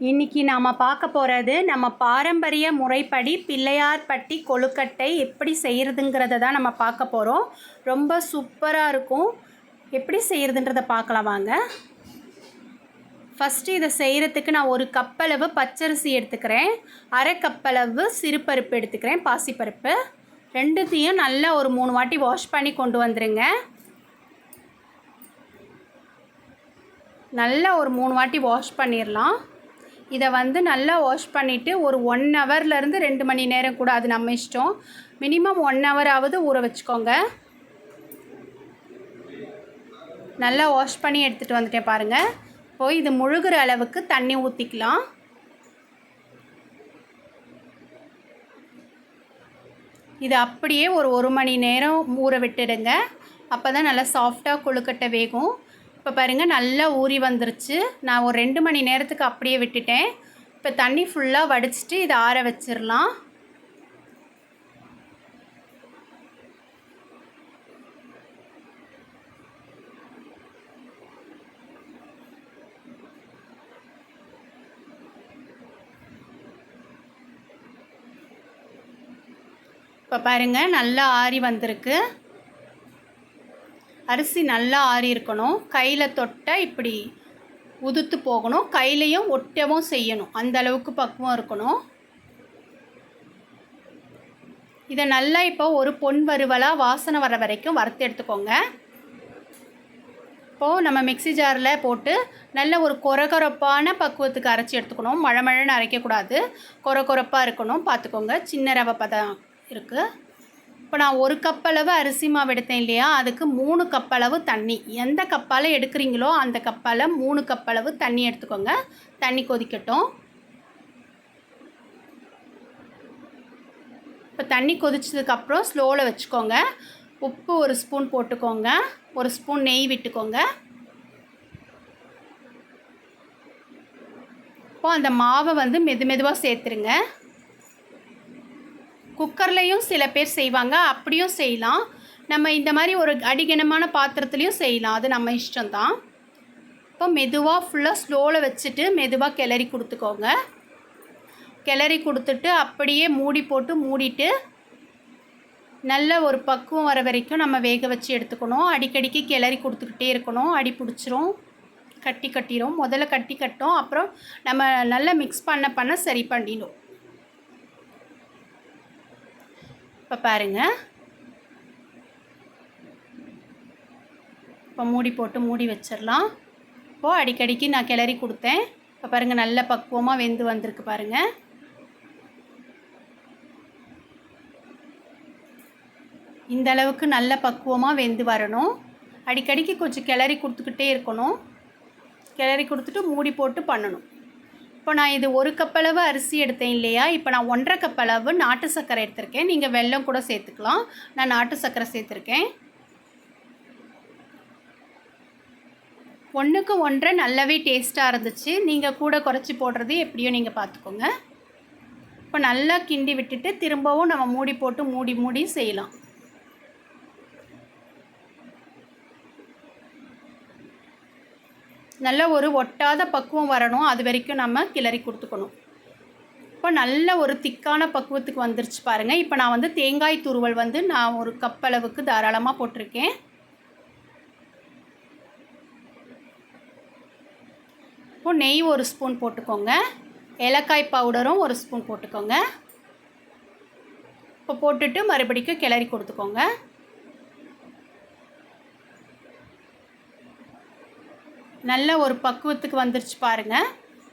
இன்னைக்கு நாம் பார்க்க போகிறது நம்ம பாரம்பரிய முறைப்படி பிள்ளையார்பட்டி கொழுக்கட்டை எப்படி செய்கிறதுங்கிறத தான் நம்ம பார்க்க போகிறோம். ரொம்ப சூப்பராக இருக்கும். எப்படி செய்கிறதுன்றதை பார்க்கலாம் வாங்க. ஃபஸ்ட்டு இதை செய்கிறதுக்கு நான் ஒரு கப்பளவு பச்சரிசி எடுத்துக்கிறேன், அரை கப்பளவு சிறுபருப்பு எடுத்துக்கிறேன், பாசிப்பருப்பு. ரெண்டுத்தையும் நல்லா ஒரு 3 வாட்டி வாஷ் பண்ணி கொண்டு வந்துடுங்க. நல்லா ஒரு 3 வாட்டி வாஷ் பண்ணிடலாம். இதை நல்லா வாஷ் பண்ணிவிட்டு ஒரு 1 ஹவர்லேருந்து 2 மணி நேரம் கூட, அது நம்ம இஷ்டம். மினிமம் 1 ஹவராவது ஊற வச்சுக்கோங்க. நல்லா வாஷ் பண்ணி எடுத்துகிட்டு வந்துட்டேன் பாருங்கள். இப்போது இது முழுகிற அளவுக்கு தண்ணி ஊற்றிக்கலாம். இது அப்படியே ஒரு 1 மணி நேரம் ஊற விட்டுடுங்க. அப்போ தான் நல்லா சாஃப்டாக கொழுக்கட்டை வேகும். இப்போ பாருங்கள், நல்லா ஊறி வந்துருச்சு. நான் ஒரு 2 மணி நேரத்துக்கு அப்படியே விட்டுட்டேன். இப்போ தண்ணி ஃபுல்லாக வடிச்சிட்டு இதை ஆற வச்சிடலாம். இப்போ பாருங்கள், நல்லா ஆறி வந்திருக்கு. அரிசி நல்லா ஆறி இருக்கணும். கையில் தொட்டால் இப்படி உதுத்து போகணும், கையிலையும் ஒட்டவும் செய்யணும், அந்த அளவுக்கு பக்குவம் இருக்கணும். இதை நல்லா இப்போ ஒரு பொன் வறுவலாக வாசனை வர வரைக்கும் வறுத்து எடுத்துக்கோங்க. இப்போது நம்ம மிக்ஸி ஜாரில் போட்டு நல்ல ஒரு கொரகொரப்பான பக்குவத்துக்கு அரைச்சி எடுத்துக்கணும். மழை அரைக்கக்கூடாது, கொரகொரப்பாக இருக்கணும். பார்த்துக்கோங்க, சின்ன ரவை பதம் இருக்குது. இப்போ நான் 1 கப்பளவு அரிசி மாவு எடுத்தேன் இல்லையா, அதுக்கு 3 கப்பளவு தண்ணி. எந்த கப்பால் எடுக்கிறீங்களோ அந்த கப்பால் 3 கப்பளவு தண்ணி எடுத்துக்கோங்க. தண்ணி கொதிக்கட்டும். இப்போ தண்ணி கொதிச்சதுக்கப்புறம் ஸ்லோவில் வச்சுக்கோங்க. உப்பு 1 ஸ்பூன் போட்டுக்கோங்க, 1 ஸ்பூன் நெய் விட்டுக்கோங்க. இப்போது அந்த மாவை மெதுவாக சேர்த்துருங்க. குக்கர்லேயும் சில பேர் செய்வாங்க, அப்படியும் செய்யலாம். நம்ம இந்த மாதிரி ஒரு அடிகனமான பாத்திரத்துலேயும் செய்யலாம், அது நம்ம இஷ்டம்தான். இப்போ மெதுவாக ஃபுல்லாக ஸ்லோவில் வச்சுட்டு மெதுவாக கிளறி கொடுத்துக்கோங்க. கிளறி கொடுத்துட்டு அப்படியே மூடி போட்டு மூடிட்டு நல்ல ஒரு பக்குவம் வர வரைக்கும் நம்ம வேக வச்சு எடுத்துக்கணும். அடிக்கடிக்கு கிளறி கொடுத்துக்கிட்டே இருக்கணும், அடி பிடிச்சிரும், கட்டிடும். முதல்ல கட்டும், அப்புறம் நம்ம நல்லா மிக்ஸ் பண்ண சரி பண்ணிடும். இப்போ பாருங்கள், இப்போ மூடி போட்டு மூடி வச்சிடலாம். இப்போது அடிக்கடிக்கு நான் கிளறி கொடுத்தேன். இப்போ பாருங்கள், நல்ல பக்குவமாக வெந்து வந்திருக்கு பாருங்கள். இந்த அளவுக்கு நல்ல பக்குவமாக வெந்து வரணும். அடிக்கடிக்கு கொஞ்சம் கிளறி கொடுத்துக்கிட்டே இருக்கணும். கிளறி கொடுத்துட்டு மூடி போட்டு பண்ணணும். இப்போ நான் இது 1 கப்பளவு அரிசி எடுத்தேன் இல்லையா, இப்போ நான் 1.5 கப்பளவு நாட்டு சர்க்கரை எடுத்திருக்கேன். நீங்கள் வெல்லம் கூட சேர்த்துக்கலாம். நான் நாட்டு சர்க்கரை சேர்த்துருக்கேன். 1க்கு 1.5 நல்லாவே டேஸ்ட்டாக இருந்துச்சு. நீங்கள் கூட குறைச்சி போடுறது எப்படியோ நீங்கள் பார்த்துக்கோங்க. இப்போ நல்லா கிண்டி விட்டுட்டு திரும்பவும் நம்ம மூடி போட்டு மூடி செய்யலாம். நல்ல ஒரு ஒட்டாத பக்குவம் வரணும், அது வரைக்கும் நம்ம கிளறி கொடுத்துக்கணும். இப்போ நல்ல ஒரு திக்கான பக்குவத்துக்கு வந்துருச்சு பாருங்கள். இப்போ நான் தேங்காய் துருவல் நான் 1 கப் அளவுக்கு தாராளமாக போட்டிருக்கேன். இப்போ நெய் 1 ஸ்பூன் போட்டுக்கோங்க. ஏலக்காய் பவுடரும் 1 ஸ்பூன் போட்டுக்கோங்க. இப்போ போட்டுட்டு மறுபடிக்கும் கிளறி கொடுத்துக்கோங்க. நல்ல ஒரு பக்குவத்துக்கு வந்துருச்சு பாருங்கள்.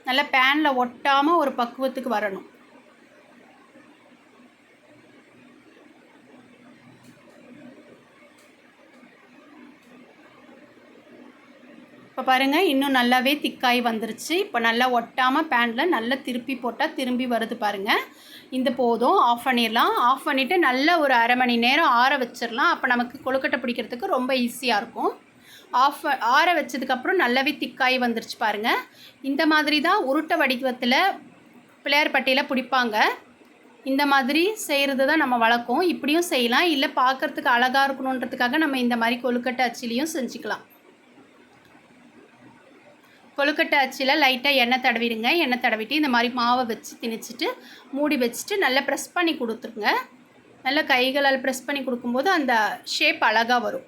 நல்லா பேனில் ஒட்டாமல் ஒரு பக்குவத்துக்கு வரணும். இப்போ பாருங்கள், இன்னும் நல்லாவே திக்காய் வந்துருச்சு. இப்போ நல்லா ஒட்டாமல் பேனில் நல்லா திருப்பி போட்டால் திரும்பி வருது பாருங்கள். இந்த போதும், ஆஃப் பண்ணிடலாம். ஆஃப் பண்ணிவிட்டு நல்லா ஒரு அரை மணி நேரம் ஆற வச்சிடலாம். அப்போ நமக்கு கொழுக்கட்டை பிடிக்கிறதுக்கு ரொம்ப ஈஸியாக இருக்கும். ஆற வச்சதுக்கப்புறம் நல்லாவே திக்காய் வந்துருச்சு பாருங்கள். இந்த மாதிரி தான் உருட்டை வடிவத்தில் பிள்ளையார்பட்டியில் பிடிப்பாங்க. இந்த மாதிரி செய்கிறது தான் நம்ம வழக்கம். இப்படியும் செய்யலாம், இல்லை பார்க்குறதுக்கு அழகாக இருக்கணுன்றதுக்காக நம்ம இந்த மாதிரி கொழுக்கட்டை அச்சிலையும் செஞ்சுக்கலாம். கொழுக்கட்டை அச்சில் லைட்டாக எண்ணெய் தடவிடுங்க. எண்ணெய் தடவிட்டு இந்த மாதிரி மாவை வச்சு திணிச்சிட்டு மூடி வச்சுட்டு நல்லா ப்ரெஸ் பண்ணி கொடுத்துருங்க. நல்லா கைகளால் ப்ரெஸ் பண்ணி கொடுக்கும்போது அந்த ஷேப் அழகாக வரும்.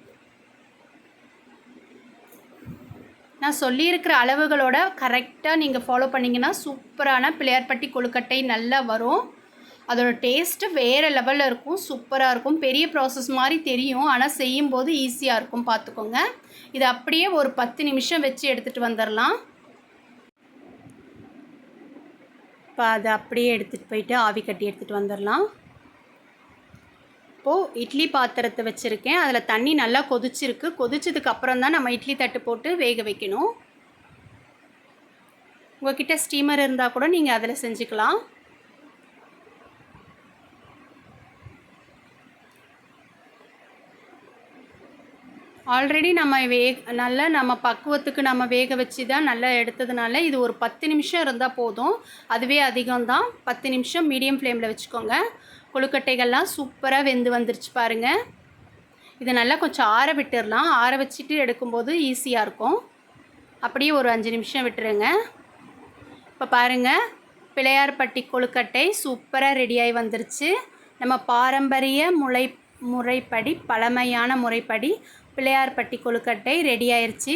நான் சொல்லியிருக்கிற அளவுகளோட கரெக்டாக நீங்கள் ஃபாலோ பண்ணிங்கன்னா சூப்பரான பிள்ளையார்பட்டி கொழுக்கட்டை நல்லா வரும். அதோட டேஸ்ட்டு வேறு லெவலில் இருக்கும். சூப்பராக இருக்கும். பெரிய ப்ராசஸ் மாதிரி தெரியும், ஆனால் செய்யும்போது ஈஸியாக இருக்கும். பார்த்துக்கோங்க. இது அப்படியே ஒரு 10 நிமிஷம் வச்சு எடுத்துகிட்டு வந்துடலாம். இப்போ அதை அப்படியே எடுத்துகிட்டு போயிட்டு ஆவி கட்டி எடுத்துகிட்டு வந்துடலாம். இப்போது இட்லி பாத்திரத்தை வச்சுருக்கேன். அதில் தண்ணி நல்லா கொதிச்சிருக்கு. கொதிச்சதுக்கு அப்புறம் தான் நம்ம இட்லி தட்டு போட்டு வேக வைக்கணும். உங்கள்கிட்ட ஸ்டீமர் இருந்தால் கூட நீங்கள் அதில் செஞ்சுக்கலாம். ஆல்ரெடி நம்ம நல்லா நம்ம பக்குவத்துக்கு நம்ம வேக வச்சு தான் நல்லா எடுத்ததுனால இது ஒரு 10 நிமிஷம் இருந்தால் போதும். அதுவே அதிகம்தான். 10 நிமிஷம் மீடியம் ஃப்ளேமில் வச்சுக்கோங்க. கொழுக்கட்டைகள்லாம் சூப்பராக வெந்து வந்துருச்சு பாருங்கள். இதை நல்லா கொஞ்சம் ஆற விட்டுடலாம். ஆற வச்சுட்டு எடுக்கும்போது ஈஸியாக இருக்கும். அப்படியே ஒரு 5 நிமிஷம் விட்டுருங்க. இப்போ பாருங்கள், பிள்ளையார்பட்டி கொழுக்கட்டை சூப்பராக ரெடியாகி வந்துருச்சு. நம்ம பாரம்பரிய முறைப்படி பழமையான முறைப்படி பிள்ளையார்பட்டி கொழுக்கட்டை ரெடி ஆயிடுச்சு.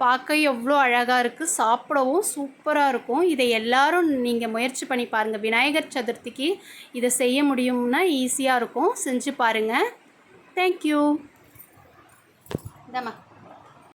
பார்க்க எவ்வளோ அழகாக இருக்குது. சாப்பிடவும் சூப்பராக இருக்கும். இதை எல்லாரும் நீங்கள் முயற்சி பண்ணி பாருங்கள். விநாயகர் சதுர்த்திக்கு இதை செய்ய முடியும்னா ஈஸியாக இருக்கும். செஞ்சு பாருங்கள். தேங்க்யூ. இந்தாம்மா.